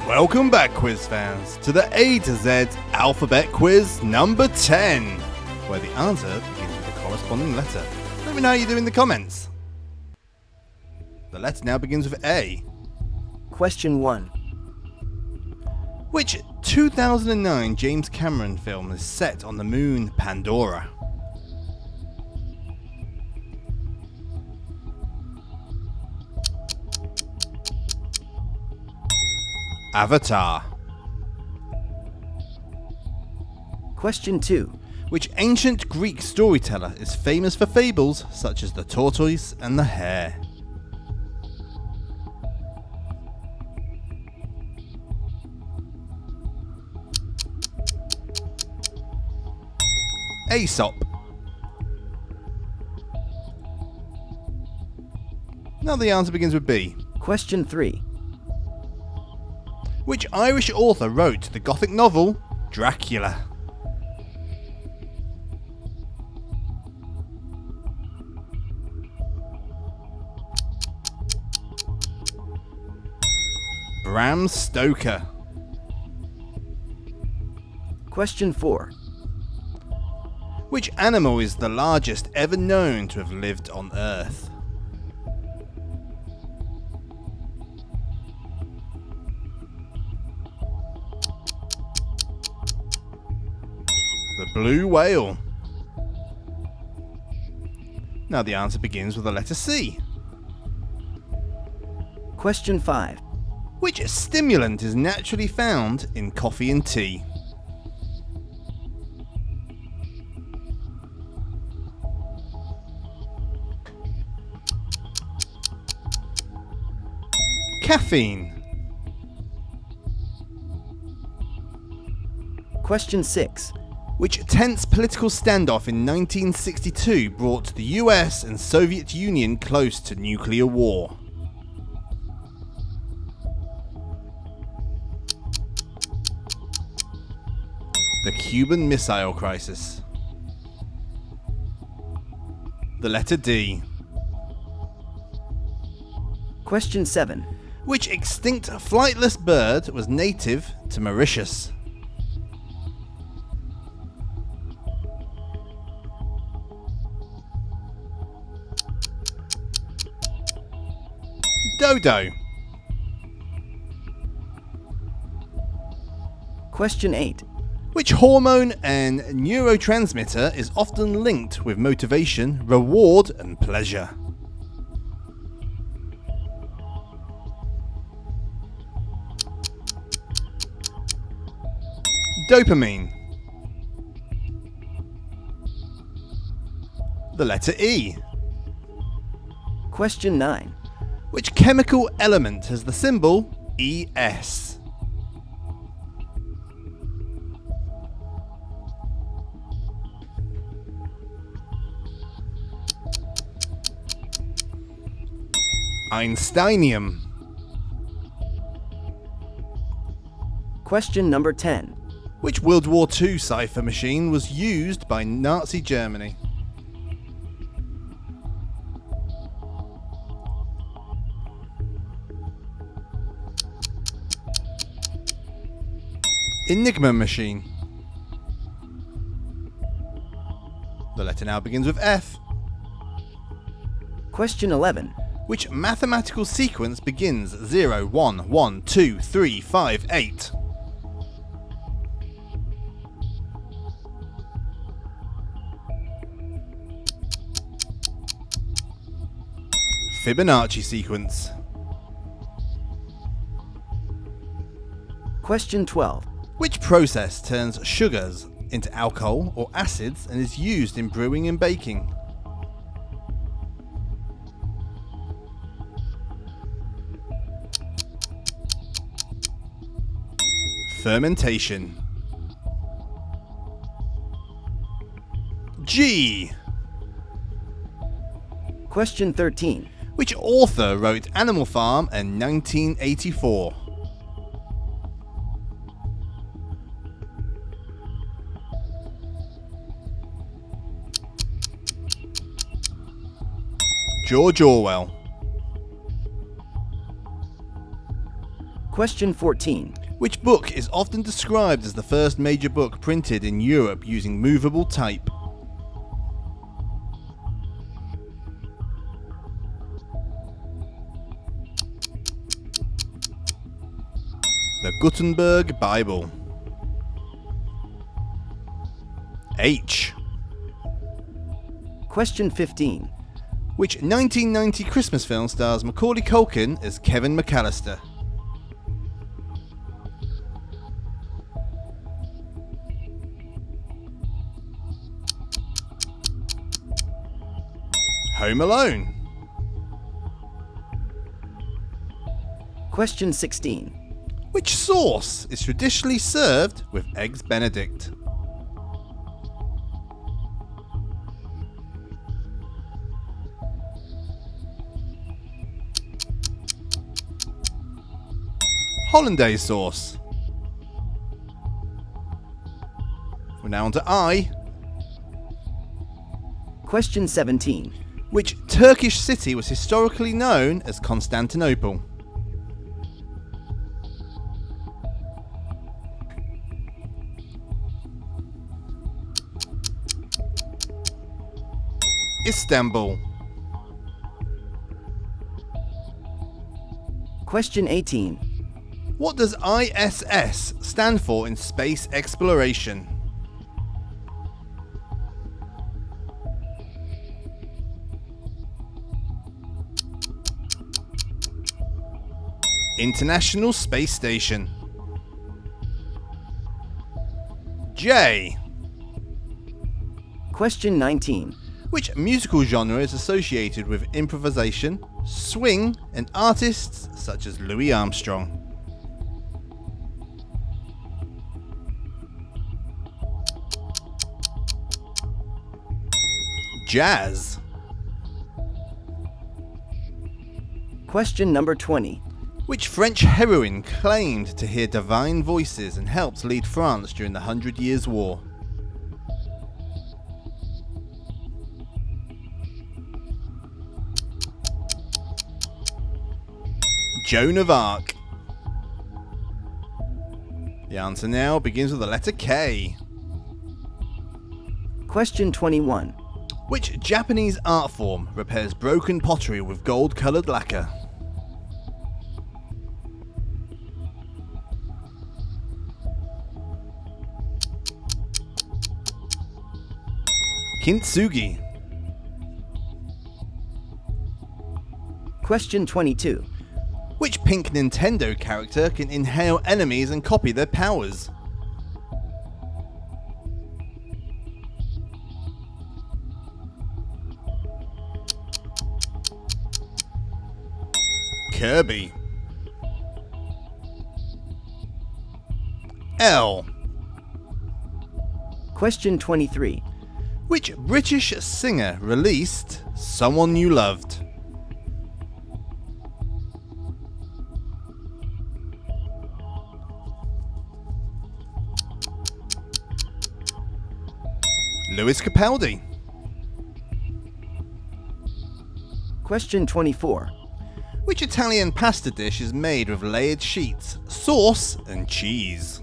Welcome back, quiz fans, to the A to Z alphabet quiz number 10, where the answer begins with the corresponding letter. Let me know how you do in the comments. The letter now begins with A. Question 1. Which 2009 James Cameron film is set on the moon Pandora? Avatar. Question 2. Which ancient Greek storyteller is famous for fables such as the tortoise and the hare? Aesop. Now the answer begins with B. Question 3. Which Irish author wrote the Gothic novel Dracula? Bram Stoker. Question 4. Which animal is the largest ever known to have lived on Earth? The blue whale. Now the answer begins with the letter C. Question 5. Which stimulant is naturally found in coffee and tea? Caffeine. Question 6. Which tense political standoff in 1962 brought the US and Soviet Union close to nuclear war? The Cuban Missile Crisis. The letter D. Question 7. Which extinct flightless bird was native to Mauritius? Dodo. Question 8. Which hormone and neurotransmitter is often linked with motivation, reward, and pleasure? Dopamine. The letter E. Question 9. Which chemical element has the symbol ES? Einsteinium. Question number 10. Which World War II cipher machine was used by Nazi Germany? Enigma machine. The letter now begins with F. Question 11. Which mathematical sequence begins 0, 1, 1, 2, 3, 5, 8? Fibonacci sequence. Question 12. Which process turns sugars into alcohol or acids and is used in brewing and baking? Fermentation. G. Question 13. Which author wrote Animal Farm in 1984? George Orwell. Question 14. Which book is often described as the first major book printed in Europe using movable type? The Gutenberg Bible. H. Question 15. Which 1990 Christmas film stars Macaulay Culkin as Kevin McAllister? Home Alone. Question 16. Which sauce is traditionally served with Eggs Benedict? Hollandaise sauce. We're now on to I. Question 17. Which Turkish city was historically known as Constantinople? Istanbul. Question 18. What does ISS stand for in space exploration? International Space Station. J. Question 19. Which musical genre is associated with improvisation, swing, and artists such as Louis Armstrong? Jazz. Question number 20. Which French heroine claimed to hear divine voices and helped lead France during the 100 Years' War? Joan of Arc. The answer now begins with the letter K. Question 21. Which Japanese art form repairs broken pottery with gold-coloured lacquer? Kintsugi. Question 22. Which pink Nintendo character can inhale enemies and copy their powers? Kirby. L. Question 23. Which British singer released Someone You Loved? Lewis Capaldi. Question 24. Which Italian pasta dish is made with layered sheets, sauce, and cheese?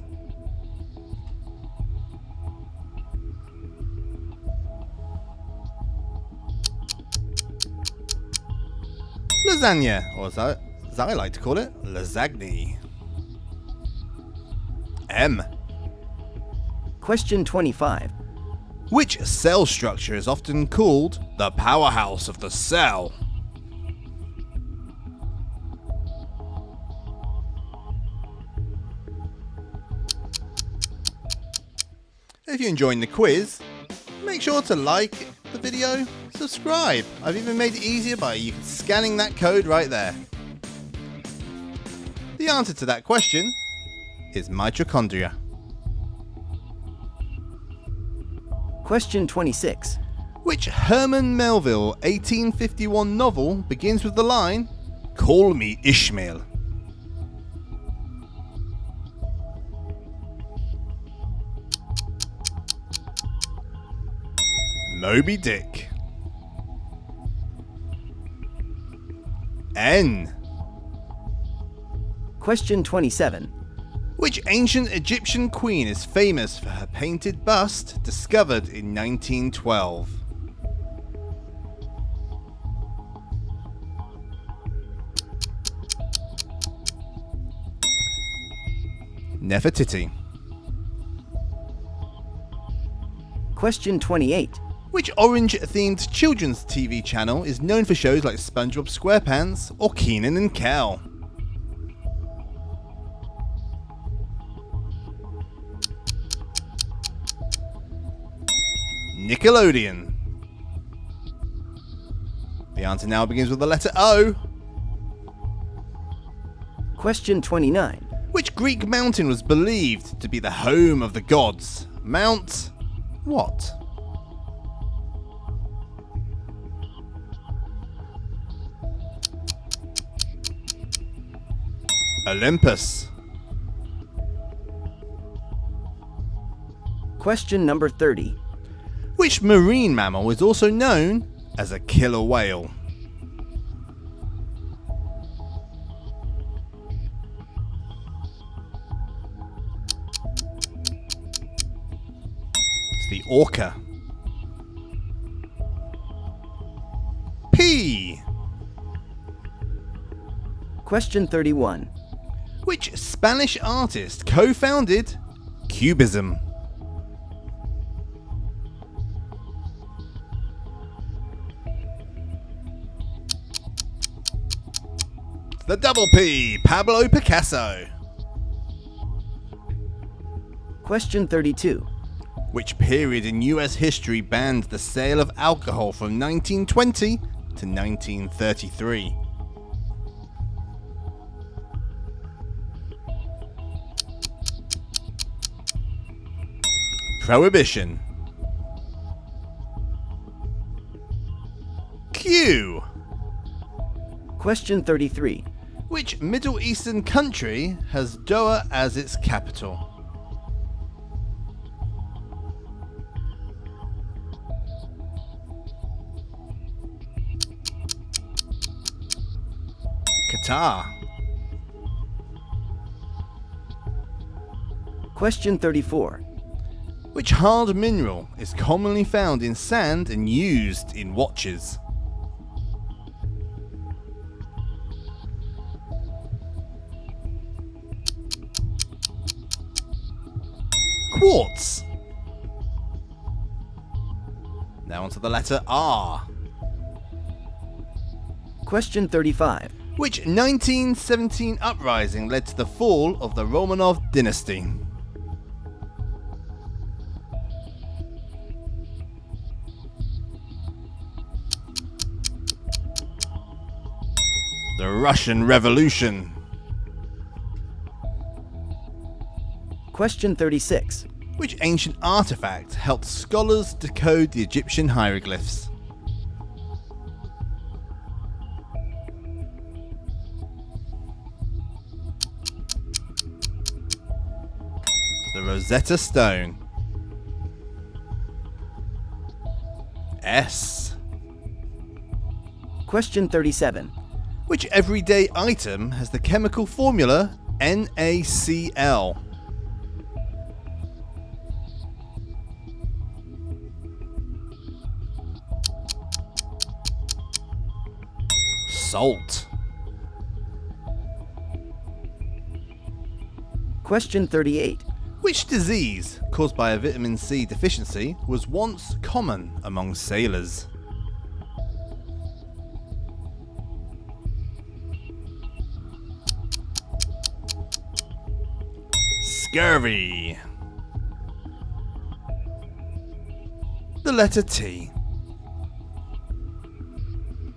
Lasagna, or as I like to call it, lasagne. M. Question 25. Which cell structure is often called the powerhouse of the cell? If you're enjoying the quiz, make sure to like the video, subscribe. I've even made it easier by you scanning that code right there. The answer to that question is mitochondria. Question 26. Which Herman Melville 1851 novel begins with the line, "Call me Ishmael"? Moby Dick. N. Question 27. Which ancient Egyptian queen is famous for her painted bust discovered in 1912? Nefertiti. Question 28. Which orange-themed children's TV channel is known for shows like SpongeBob SquarePants or Keenan and Kel? Nickelodeon. The answer now begins with the letter O. Question 29. Which Greek mountain was believed to be the home of the gods? Mount what? Olympus. Question number 30. Which marine mammal is also known as a killer whale? It's the orca. P. Question 31. Which Spanish artist co-founded Cubism? The double P, Pablo Picasso. Question 32. Which period in US history banned the sale of alcohol from 1920 to 1933? Prohibition. Q. Question 33. Which Middle Eastern country has Doha as its capital? Qatar. Question 34. Which hard mineral is commonly found in sand and used in watches? Quartz. Now onto the letter R. Question 35. Which 1917 uprising led to the fall of the Romanov dynasty? The Russian Revolution. Question 36. Which ancient artifact helped scholars decode the Egyptian hieroglyphs? The Rosetta Stone. S. Question 37. Which everyday item has the chemical formula NaCl? Salt. Question 38. Which disease caused by a vitamin C deficiency was once common among sailors? Scurvy. The letter T.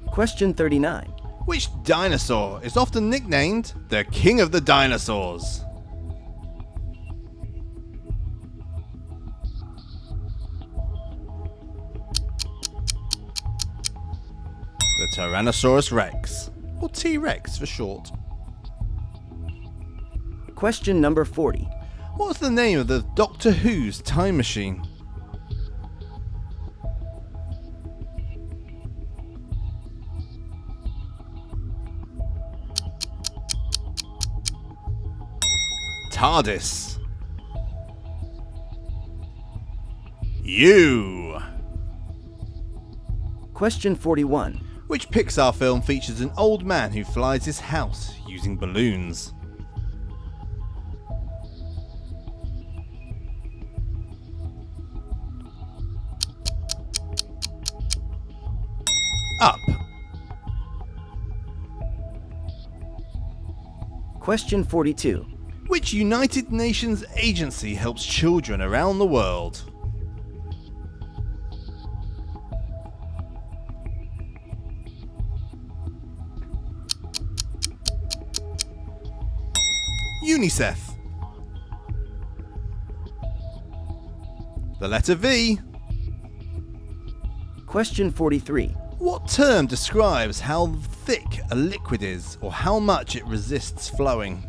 Question 39. Which dinosaur is often nicknamed the King of the Dinosaurs? The Tyrannosaurus Rex, or T-Rex for short. Question number 40. What's the name of the Doctor Who's time machine? TARDIS? U. Question 41. Which Pixar film features an old man who flies his house using balloons? Up. Question 42. Which United Nations agency helps children around the world? UNICEF. The letter V. Question 43. What term describes how thick a liquid is or how much it resists flowing?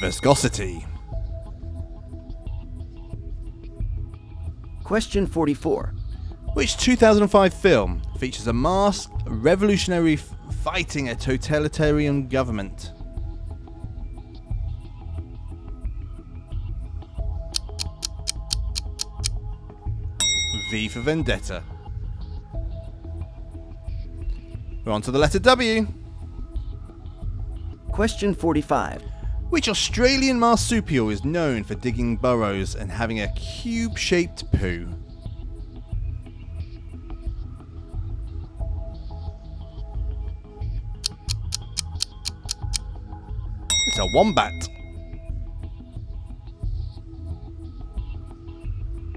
Viscosity. Question 44. Which 2005 film features a masked revolutionary fighting a totalitarian government? V for Vendetta. We're on to the letter W. Question 45. Which Australian marsupial is known for digging burrows and having a cube-shaped poo? It's a wombat.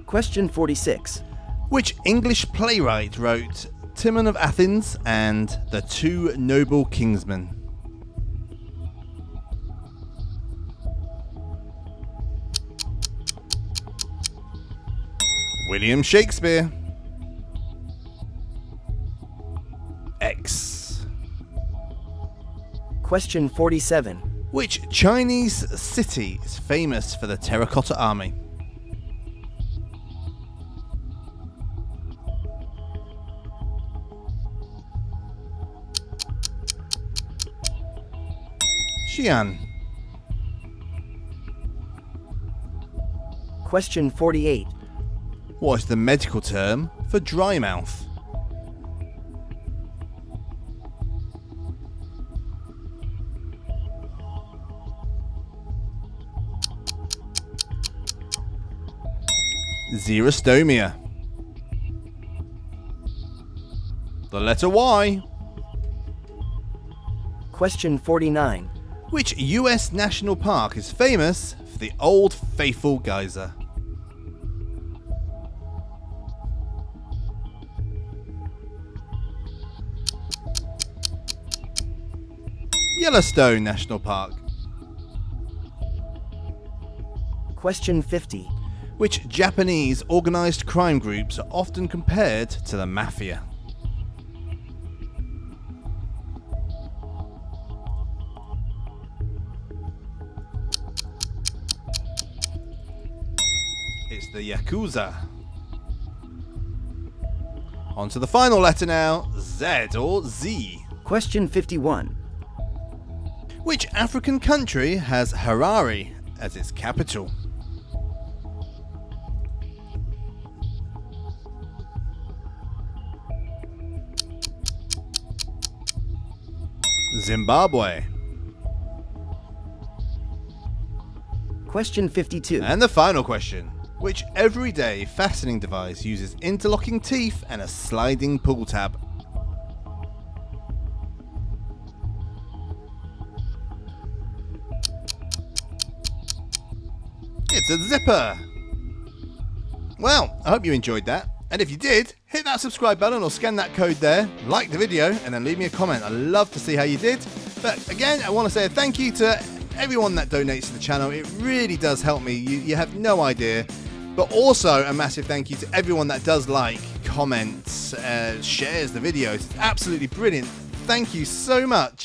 Question 46. Which English playwright wrote Timon of Athens and The Two Noble Kingsmen? William Shakespeare. X. Question 47. Which Chinese city is famous for the Terracotta Army? Xi'an. Question 48. What is the medical term for dry mouth? Xerostomia. The letter Y. Question 49. Which US national park is famous for the Old Faithful geyser? Yellowstone National Park. Question 50. Which Japanese organised crime groups are often compared to the mafia? It's the Yakuza. On to the final letter now, Z or Z. Question 51. Which African country has Harare as its capital? Zimbabwe. Question 52. And the final question. Which everyday fastening device uses interlocking teeth and a sliding pull tab? It's a zipper. Well, I hope you enjoyed that. And if you did, hit that subscribe button or scan that code there, like the video, and then leave me a comment. I'd love to see how you did. But again, I want to say a thank you to everyone that donates to the channel. It really does help me. You have no idea. But also a massive thank you to everyone that does like, comments, shares the videos. It's absolutely brilliant. Thank you so much.